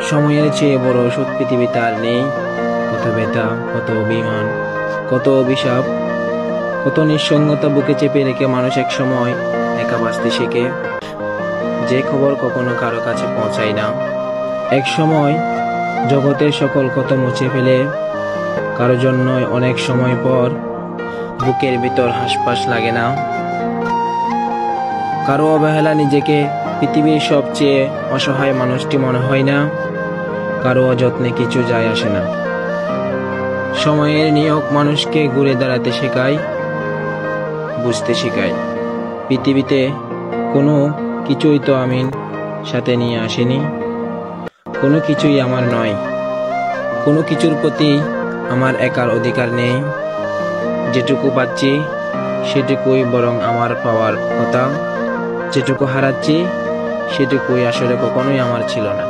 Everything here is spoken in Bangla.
সময়ের চেয়ে বড় ওষুধ পৃথিবীতে আর নেই। কত ব্যথা, কত অভিমান, কত অভিশাপ, কত নিঃসঙ্গতা বুকে চেপে রেখে মানুষ এক সময় একা বাঁচতে শেখে, যে খবর কখনো কারো কাছে পৌঁছায় না। এক সময় জগতের সকল কত মুছে ফেলে কারো জন্য অনেক সময় পর বুকের ভিতর হাসপাস লাগে না। কারো অবহেলা নিজেকে পৃথিবীর সবচেয়ে অসহায় মানুষটি মনে হয় না। কারো অযত্নে কিছু যায় আসে না। সময়ের নিয়ম মানুষকে ঘুরে দাঁড়াতে শেখায়, বুঝতে শেখায় পৃথিবীতে কোনো কিছুই তো আমি সাথে নিয়ে আসিনি, কোনো কিছুই আমার নয়, কোনো কিছুর প্রতি আমার একার অধিকার নেই। যেটুকু পাচ্ছি সেটুকুই বরং আমার পাওয়ার কথা, যেটুকু হারাচ্ছি সেটুকুই আসলে কখনোই আমার ছিল না।